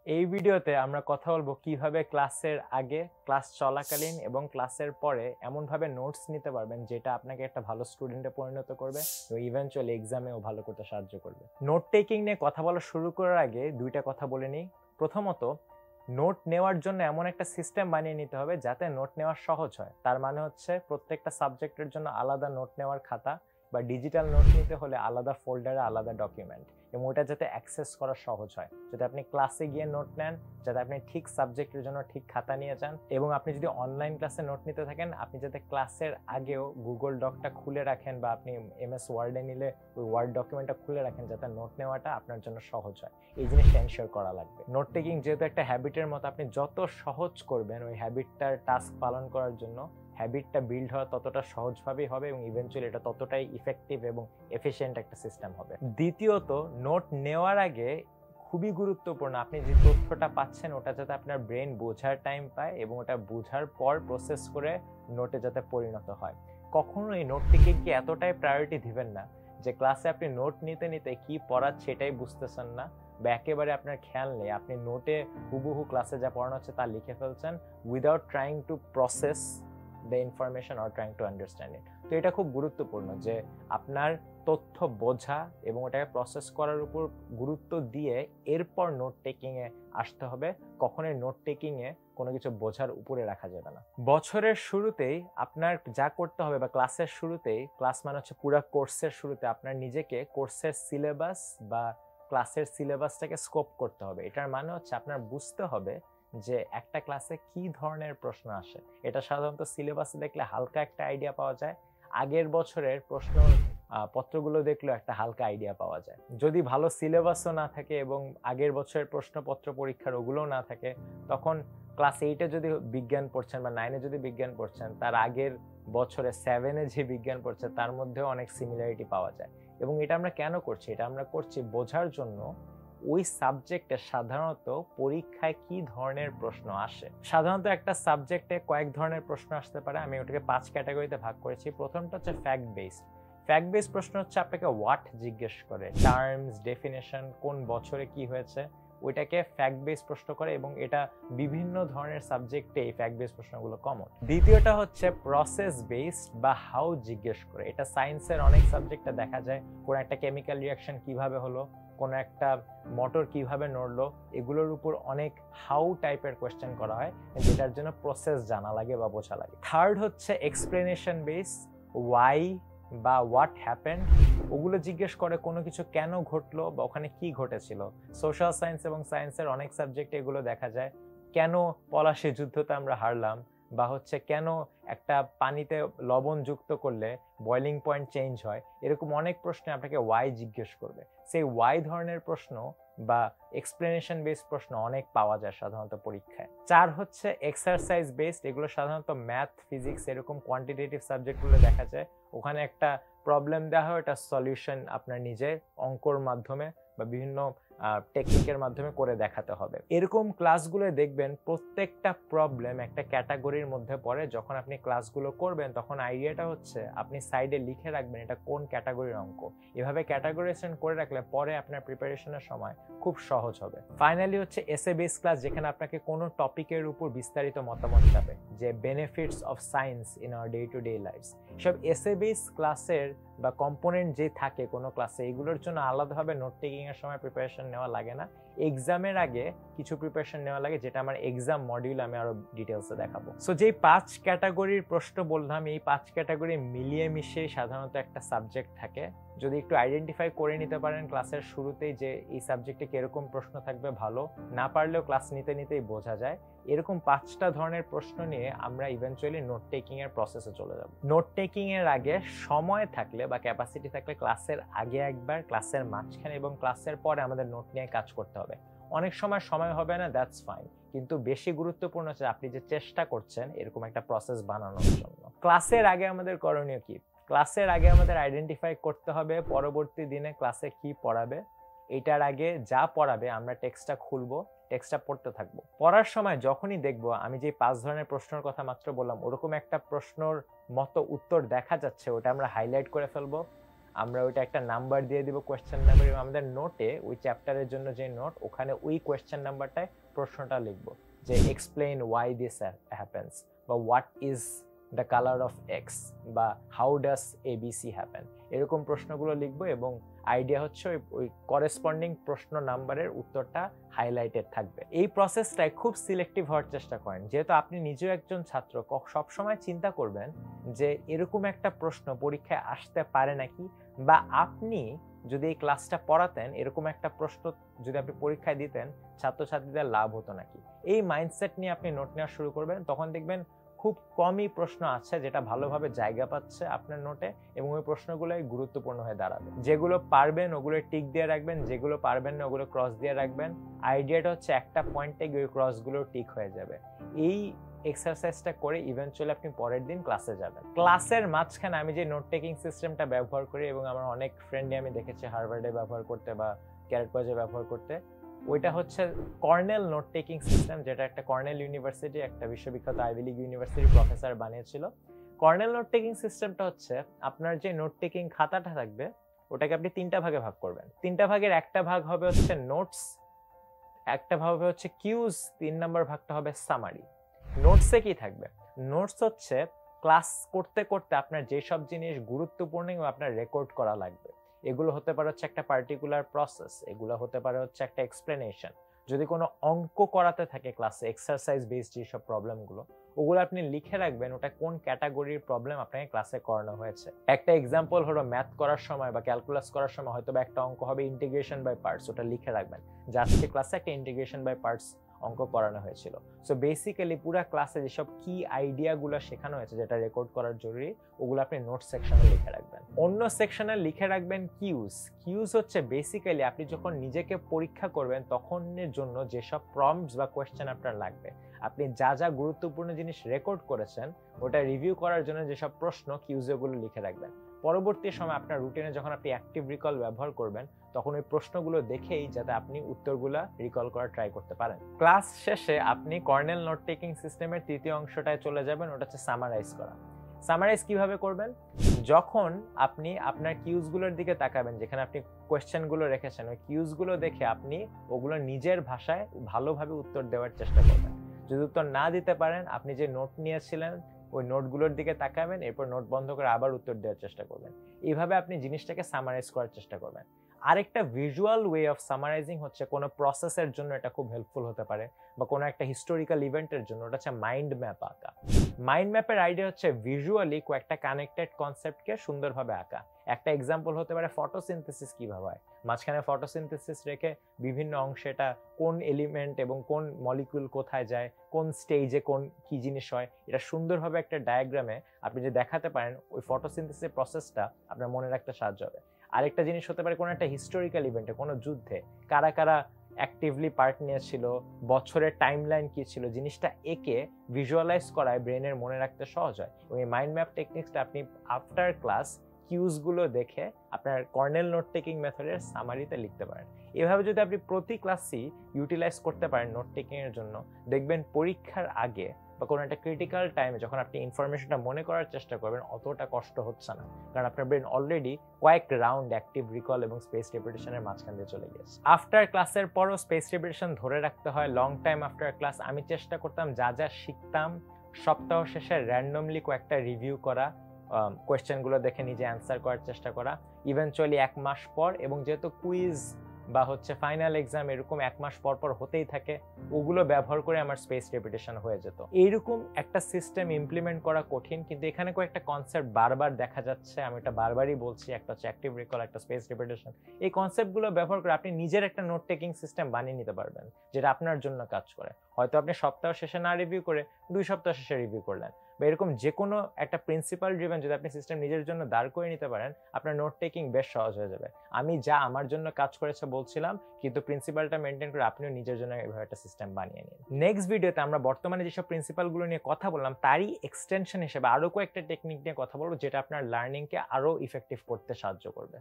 এই ভিডিওতে আমরা কথা বলবো কিভাবে ক্লাসের আগে, ক্লাস চলাকালীন এবং ক্লাসের পরে এমনভাবে নোটস নিতে পারবেন যেটা আপনাকে একটা ভালো স্টুডেন্টে পরিণত করবে এবং ইভেন্চুয়ালি এক্সামেও ভালো করতে সাহায্য করবে। নোট টেকিং নিয়ে কথা বলা শুরু করার আগে দুইটা কথা বলে নিই। প্রথমত, নোট নেওয়ার জন্য এমন একটা সিস্টেম বানিয়ে নিতে হবে যাতে নোট নেওয়া সহজ হয়। তার মানে হচ্ছে প্রত্যেকটা সাবজেক্টের জন্য আলাদা নোট নেওয়ার খাতা বা ডিজিটাল নোট নিতে হলে আলাদা ফোল্ডারে আলাদা ডকুমেন্ট, এবং ওটা যাতে অ্যাক্সেস করা সহজ হয়। যাতে আপনি ক্লাসে গিয়ে নোট নেন, যাতে আপনি ঠিক সাবজেক্টের জন্য ঠিক খাতা নিয়ে যান, এবং আপনি যদি অনলাইন ক্লাসে নোট নিতে থাকেন আপনি যাতে ক্লাসের আগেও গুগল ডকটা খুলে রাখেন বা আপনি MS ওয়ার্ডে নিলে ওই ওয়ার্ড ডকুমেন্টটা খুলে রাখেন যাতে নোট নেওয়াটা আপনার জন্য সহজ হয়। এই জিনিসটা এনশিওর করা লাগবে। নোট টেকিং যেহেতু একটা হ্যাবিটের মতো, আপনি যত সহজ করবেন ওই হ্যাবিটটার টাস্ক পালন করার জন্য, হ্যাবিটটা বিল্ড হওয়া ততটা সহজভাবেই হবে এবং ইভেন্চুয়ালি এটা ততটাই ইফেক্টিভ এবং এফিশিয়েন্ট একটা সিস্টেম হবে। দ্বিতীয়ত, নোট নেওয়ার আগে খুবই গুরুত্বপূর্ণ আপনি যে তথ্যটা পাচ্ছেন ওটা যাতে আপনার ব্রেন বোঝার টাইম পায় এবং ওটা বোঝার পর প্রসেস করে নোটে যাতে পরিণত হয়। কখনোই নোটটিকে কি এতটাই প্রায়োরিটি দিবেন না যে ক্লাসে আপনি নোট নিতে নিতে কি পড়াচ্ছে সেটাই বুঝতেছেন না, বা একেবারে আপনার খেয়াল নেই, আপনি নোটে হুবহু ক্লাসে যা পড়ানো হচ্ছে তা লিখে ফেলছেন without trying to process the information or trying to understand it। তো এটা খুব গুরুত্বপূর্ণ যে আপনার তথ্য বোঝা এবং ওটাকে প্রসেস করার উপর গুরুত্ব দিয়ে এরপর নোট টেকিং এ আসতে হবে। কখনোই নোট টেকিং এ কোনো কিছু বোঝার উপরে রাখা যাবে না। বছরের শুরুতেই আপনার যা করতে হবে, বা ক্লাসের শুরুতেই, ক্লাস মানে হচ্ছে পুরো কোর্সের শুরুতে আপনার নিজেকে কোর্সের সিলেবাস বা ক্লাসের সিলেবাসটাকে স্কোপ করতে হবে। এটার মানে হচ্ছে আপনার বুঝতে হবে যে একটা ক্লাসে কি ধরনের প্রশ্ন আসে। এটা সাধারণত সিলেবাসে দেখলে হালকা একটা আইডিয়া পাওয়া যায়, আগের বছরের প্রশ্ন পত্রগুলো দেখলেও একটা হালকা আইডিয়া পাওয়া যায়। যদি ভালো সিলেবাসও না থাকে এবং আগের বছরের প্রশ্নপত্র পরীক্ষার ওগুলোও না থাকে, তখন ক্লাস 8-এ যদি বিজ্ঞান পড়ছেন বা 9-এ যদি বিজ্ঞান পড়ছেন, তার আগের বছরে 7-এ যে বিজ্ঞান পড়ছে তার মধ্যেও অনেক সিমিলারিটি পাওয়া যায়। এবং এটা আমরা কেন করছি? এটা আমরা করছি বোঝার জন্য ওই সাবজেক্টে সাধারণত পরীক্ষায় কি ধরনের প্রশ্ন আসে। সাধারণত একটা সাবজেক্টে কয়েক ধরনের প্রশ্ন আসতে পারে। আমি ওটাকে 5 ক্যাটাগরিতে ভাগ করেছি। প্রথমটা হচ্ছে ফ্যাক্ট বেসড। ফ্যাক্ট বেসড প্রশ্ন হচ্ছে আপনাকে হোয়াট জিজ্ঞেস করে, টার্মস, ডেফিনেশন, কোন বছরে কি হয়েছে, ওইটাকে ফ্যাক্ট বেসড প্রশ্ন করে, এবং এটা বিভিন্ন ধরনের সাবজেক্টে এই ফ্যাক্ট বেসড প্রশ্নগুলো কমন। দ্বিতীয়টা হচ্ছে প্রসেস বেসড বা হাউ জিজ্ঞেস করে। এটা সায়েন্সের অনেক সাবজেক্টে দেখা যায়। কোন একটা কেমিক্যাল রিঅ্যাকশন কিভাবে হলো, কোনো একটা মোটর কিভাবে নড়লো, এগুলোর উপর অনেক হাউ টাইপের কোয়েশ্চেন করা হয়, যেটার জন্য প্রসেস জানা লাগে বা বোঝা লাগে। থার্ড হচ্ছে এক্সপ্লেনেশন বেস, ওয়াই বা হোয়াট হ্যাপেন্ড, ওগুলো জিজ্ঞেস করে কোনো কিছু কেন ঘটলো বা ওখানে কি ঘটেছিল। সোশ্যাল সায়েন্স এবং সায়েন্সের অনেক সাবজেক্টে এগুলো দেখা যায়। কেন পলাশী যুদ্ধতে আমরা হারলাম, বা হচ্ছে কেন একটা পানিতে লবণ যুক্ত করলে বয়লিং পয়েন্ট চেঞ্জ হয়, এরকম অনেক প্রশ্নে আপনাকে ওয়াই জিজ্ঞেস করবে। সেই ওয়াই ধরনের প্রশ্ন বা এক্সপ্লেনেশন বেসড প্রশ্ন অনেক পাওয়া যায় সাধারণত পরীক্ষায়। 4 হচ্ছে এক্সারসাইজ বেসড। এগুলো সাধারণত ম্যাথ, ফিজিক্স এরকম কোয়ান্টিটেটিভ সাবজেক্টগুলো দেখা যায়। ওখানে একটা প্রবলেম দেওয়া হয়, এটা সলিউশন আপনার নিজের অঙ্কর মাধ্যমে বা বিভিন্ন টেকনিকের মাধ্যমে করে দেখাতে হবে। এরকম ক্লাসগুলো দেখবেন প্রত্যেকটা প্রবলেম একটা ক্যাটাগরির মধ্যে পড়ে। যখন আপনি ক্লাসগুলো করবেন তখন আইডিয়াটা হচ্ছে আপনি সাইডে লিখে রাখবেন এটা কোন ক্যাটাগরির অঙ্ক। এভাবে ক্যাটাগরাইজেশন করে রাখলে পরে আপনার প্রিপারেশনের সময় খুব সহজ হবে। ফাইনালি হচ্ছে এসে বেস ক্লাস, যেখানে আপনাকে কোনো টপিকের উপর বিস্তারিত মতামত যাবে, যে benefits of science in our day to day lifes. সব এসে বেস ক্লাসের বা কম্পোনেন্ট যে থাকে কোনো ক্লাসে, এগুলোর জন্য আলাদাভাবে নোট টেকিং এর সময় প্রিপারেশন নেওয়া লাগে না। এক্সামের আগে কিছু প্রিপারেশন নেওয়া লাগে, যেটা আমার এক্সাম মডিউল আমি আরো ডিটেলসে দেখাবো। সো যেই 5 ক্যাটাগরির প্রশ্ন বললাম, এই 5 ক্যাটাগরি মিলিয়ে মিশিয়ে সাধারণত একটা সাবজেক্ট থাকে। যদি একটু আইডেন্টিফাই করে নিতে পারেন ক্লাসের শুরুতেই যে এই সাবজেক্টে কিরকম প্রশ্ন থাকবে, ভালো। না পারলেও ক্লাস নিতে নিতেই বোঝা যায়। এরকম 5টা ধরনের প্রশ্ন নিয়ে আমরা ইভেন্চুয়ালি নোট টেকিং এর প্রসেসে চলে যাব। নোট টেকিং এর আগে সময় থাকলে বা ক্যাপাসিটি থাকলে ক্লাসের আগে একবার, ক্লাসের মাঝখানে এবং ক্লাসের পরে আমাদের নোট নিয়ে কাজ করতে হবে। অনেক সময় হবে না, দ্যাটস ফাইন, কিন্তু বেশি গুরুত্বপূর্ণ হচ্ছে আপনি যে চেষ্টা করছেন এরকম একটা প্রসেস বানানোর জন্য। ক্লাসের আগে আমাদের করণীয় কি? ক্লাসের আগে আমাদের আইডেন্টিফাই করতে হবে পরবর্তী দিনে ক্লাসে কি পড়াবে। এটার আগে যা পড়াবে আমরা টেক্সটটা খুলবো, টেক্সটটা পড়তে থাকবো। পড়ার সময় যখনই দেখবো আমি যে 5 ধরনের প্রশ্নের কথা মাত্র বললাম ওরকম একটা প্রশ্নর মতো উত্তর দেখা যাচ্ছে, ওটা আমরা হাইলাইট করে ফেলবো। আমরা ওইটা একটা নাম্বার দিয়ে দিব কোয়েশ্চেন নাম্বার, এবং আমাদের নোটে ওই চ্যাপ্টারের জন্য যে নোট ওখানে ওই কোয়েশ্চেন নাম্বারটায় প্রশ্নটা লিখব যে এক্সপ্লেইন ওয়াই দিস হ্যাপেন্স, বা what is the colour of x, বা হাউ ডাস এবিসি হ্যাপেন, এরকম প্রশ্নগুলো লিখবো। এবং আইডিয়া হচ্ছে ওই করেসপন্ডিং প্রশ্ন নাম্বারের উত্তরটা হাইলাইটেড থাকবে। এই প্রসেসটায় খুব সিলেক্টিভ হওয়ার চেষ্টা করেন, যেহেতু আপনি নিজেও একজন ছাত্র, সবসময় চিন্তা করবেন যে এরকম একটা প্রশ্ন পরীক্ষায় আসতে পারে নাকি, বা আপনি যদি এই ক্লাসটা পড়াতেন এরকম একটা প্রশ্ন যদি আপনি পরীক্ষায় দিতেন ছাত্রছাত্রীদের লাভ হতো নাকি। এই মাইন্ডসেট নিয়ে আপনি নোট নেওয়া শুরু করবেন, তখন দেখবেন খুব কমই প্রশ্ন আছে যেটা ভালোভাবে জায়গা পাচ্ছে আপনার নোটে, এবং ওই প্রশ্নগুলোই গুরুত্বপূর্ণ হয়ে দাঁড়াবে। যেগুলো পারবেন ওগুলো টিক দিয়ে রাখবেন, যেগুলো পারবেন না ওগুলো ক্রস দিয়ে রাখবেন। আইডিয়াটা হচ্ছে একটা পয়েন্টে গিয়ে ওই ক্রসগুলো টিক হয়ে যাবে। এই এক্সারসাইজটা করে ইভেন্চুয়ালি আপনি পরের দিন ক্লাসে যাবেন। ক্লাসের মাঝখানে আমি যে নোট টেকিং সিস্টেমটা ব্যবহার করি, এবং আমার অনেক ফ্রেন্ডই আমি দেখেছি হার্ভার্ডে ব্যবহার করতে বা ক্যারেট কলেজে ব্যবহার করতে, ওইটা হচ্ছে কর্নেল নোট টেকিং সিস্টেম, যেটা একটা কর্নেল ইউনিভার্সিটি, একটা বিশ্ববিখ্যাত আইভি লিগ ইউনিভার্সিটির প্রফেসর বানিয়েছিল। কর্নেল নোট টেকিং সিস্টেমটা হচ্ছে আপনার যে নোট টেকিং খাতাটা থাকবে ওটাকে আপনি 3টা ভাগে ভাগ করবেন। 3টা ভাগের একটা ভাগ হবে হচ্ছে নোটস, একটা ভাগ হবে হচ্ছে কিউজ, 3 নম্বর ভাগটা হবে সামারি। নোটসে কি থাকবে? নোটস হচ্ছে ক্লাস করতে করতে আপনার যেসব জিনিস গুরুত্বপূর্ণ এবং আপনার রেকর্ড করা লাগবে, এগুলো হতে পারে হচ্ছে একটা পার্টিকুলার প্রসেস, এগুলো হতে পারে হচ্ছে একটা এক্সপ্লেনেশন। যদি কোনো অঙ্ক করাতে থাকে ক্লাসে, এক্সারসাইজ বেসড যেসব প্রবলেমগুলো, ওগুলো আপনি লিখে রাখবেন ওটা কোন ক্যাটাগরির প্রবলেম আপনাকে ক্লাসে করানো হয়েছে। একটা এক্সাম্পল হলো ম্যাথ করার সময় বা ক্যালকুলাস করার সময় হয়তো বা একটা অঙ্ক হবে ইন্টিগ্রেশন বাই পার্টস, ওটা লিখে রাখবেন যে আজকে ক্লাসে একটা ইন্টিগ্রেশন বাই পার্টস অঙ্ক করানো হয়েছিল। সো বেসিক্যালি পুরো ক্লাসে যেসব কি আইডিয়াগুলো শেখানো হয়েছে যেটা রেকর্ড করার জরুরি, ওগুলো আপনি নোট সেকশনে লিখে রাখবেন। অন্য সেকশনে লিখে রাখবেন কিউজ। কিউজ হচ্ছে বেসিক্যালি আপনি যখন নিজেকে পরীক্ষা করবেন তখনের জন্য যেসব প্রম্পটস বা কোয়েশ্চেন আপনার লাগবে, আপনি যা যা গুরুত্বপূর্ণ জিনিস রেকর্ড করেছেন ওটা রিভিউ করার জন্য যেসব প্রশ্ন কিউজে ওগুলো লিখে রাখবেন। পরবর্তী সময় আপনার রুটিনে যখন আপনি অ্যাক্টিভ রিকল ব্যবহার করবেন তখন ওই প্রশ্নগুলো দেখেই যাতে আপনি উত্তরগুলো রিকল করার ট্রাই করতে পারেন। ক্লাস শেষে আপনি কর্নেল নোট টেকিং সিস্টেমের তৃতীয় অংশটায় চলে যাবেন, ওটা হচ্ছে সামারাইজ করা। সামারাইজ কিভাবে করবেন? যখন আপনি আপনার কিউজগুলোর দিকে তাকাবেন, যেখানে আপনি কোয়েশ্চেনগুলো রেখেছেন, ওই কিউজগুলো দেখে আপনি ওগুলো নিজের ভাষায় ভালোভাবে উত্তর দেওয়ার চেষ্টা করবেন। যদি উত্তর না দিতে পারেন, আপনি যে নোট নিয়েছিলেন ওই নোটগুলোর দিকে তাকাবেন, এরপর নোট বন্ধ করে আবার উত্তর দেওয়ার চেষ্টা করবেন। এইভাবে আপনি জিনিসটাকে সামারাইজ করার চেষ্টা করবেন। আরেকটা ভিজুয়াল ওয়ে অফ সামারাইজিং হচ্ছে কোনো প্রসেসের জন্য এটা খুব হেল্পফুল হতে পারে, বা কোনো একটা হিস্টোরিক্যাল ইভেন্টের জন্য, ওটা হচ্ছে মাইন্ড ম্যাপ আঁকা। মাইন্ড ম্যাপের আইডিয়া হচ্ছে ভিজুয়ালি কয়েকটা কানেক্টেড কনসেপ্টকে সুন্দরভাবে আঁকা। একটা এক্সাম্পল হতে পারে ফটোসিনথেসিস কিভাবে হয়, মাঝখানে ফটোসিনথেসিস রেখে বিভিন্ন অংশে এটা কোন এলিমেন্ট এবং কোন মলিকিউল কোথায় যায়, কোন স্টেজে কোন কি জিনিস হয়, এটা সুন্দরভাবে একটা ডায়াগ্রামে আপনি যে দেখাতে পারেন, ওই ফটোসিনথেসিস প্রসেসটা আপনার মনে রাখতে সাহায্য হবে। আরেকটা জিনিস হতে পারে কোনো একটা হিস্টোরিক্যাল ইভেন্টে, কোনো যুদ্ধে কারা কারা অ্যাক্টিভলি পার্ট নিয়েছিল, বছরের টাইমলাইন কি ছিল, জিনিসটা একে ভিজুয়ালাইজ করায় ব্রেনের মনে রাখতে সহজ হয়। এবং এই মাইন্ড ম্যাপ টেকনিক্সটা আপনি আফটার ক্লাস কিউজগুলো দেখে আপনার কর্নেল নোট টেকিং মেথডের সামারিতে লিখতে পারেন। এভাবে যদি আপনি প্রতি ক্লাসই ইউটিলাইজ করতে পারেন নোট টেকিং এর জন্য, দেখবেন পরীক্ষার আগে বা কোনো একটা ক্রিটিক্যাল টাইমে যখন আপনি ইনফরমেশনটা মনে করার চেষ্টা করবেন অতটা কষ্ট হচ্ছে না, কারণ আপনার ব্রেন অলরেডি কয়েক রাউন্ড অ্যাক্টিভ রিকল এবং স্পেস রিপিটেশনের মাঝখান দিয়ে চলে গেছে। আফটার ক্লাসের পরও স্পেস রিপিটেশন ধরে রাখতে হয় লং টাইম আফটার ক্লাস। আমি চেষ্টা করতাম যা যা শিখতাম সপ্তাহ শেষে র্যান্ডমলি কয়েকটা রিভিউ করা, কোয়েশ্চেনগুলো দেখে নিজে অ্যান্সার করার চেষ্টা করা, ইভেনচুয়ালি 1 মাস পর, এবং যেহেতু কুইজ বা হচ্ছে ফাইনাল এক্সাম এরকম 1 মাস পর পর হতেই থাকে, ওগুলো ব্যবহার করে আমার স্পেস রিপিটেশন হয়ে যেত। এইরকম একটা সিস্টেম ইমপ্লিমেন্ট করা কঠিন, কিন্তু এখানে কয়েকটা কনসেপ্ট বারবার দেখা যাচ্ছে, আমি এটা বারবারই বলছি, একটা হচ্ছে অ্যাক্টিভ রিকল, একটা স্পেস রিপিটেশন। এই কনসেপ্টগুলো ব্যবহার করে আপনি নিজের একটা নোট টেকিং সিস্টেম বানিয়ে নিতে পারবেন যেটা আপনার জন্য কাজ করে। হয়তো আপনি সপ্তাহ শেষে না রিভিউ করে 2 সপ্তাহ শেষে রিভিউ করলেন, বা এরকম যে কোনো একটা প্রিন্সিপাল ড্রিভেন যদি আপনি সিস্টেম নিজের জন্য দাঁড় করে নিতে পারেন, আপনার নোট টেকিং বেশ সহজ হয়ে যাবে। আমি যা আমার জন্য কাজ করেছে বলছিলাম, কিন্তু প্রিন্সিপালটা মেনটেন করে আপনিও নিজের জন্য এভাবে একটা সিস্টেম বানিয়ে নিন। নেক্সট ভিডিওতে আমরা বর্তমানে যেসব প্রিন্সিপালগুলো নিয়ে কথা বললাম তারই এক্সটেনশন হিসেবে আরো কয়েকটা টেকনিক নিয়ে কথা বলবো, যেটা আপনার লার্নিংকে আরো ইফেক্টিভ করতে সাহায্য করবে।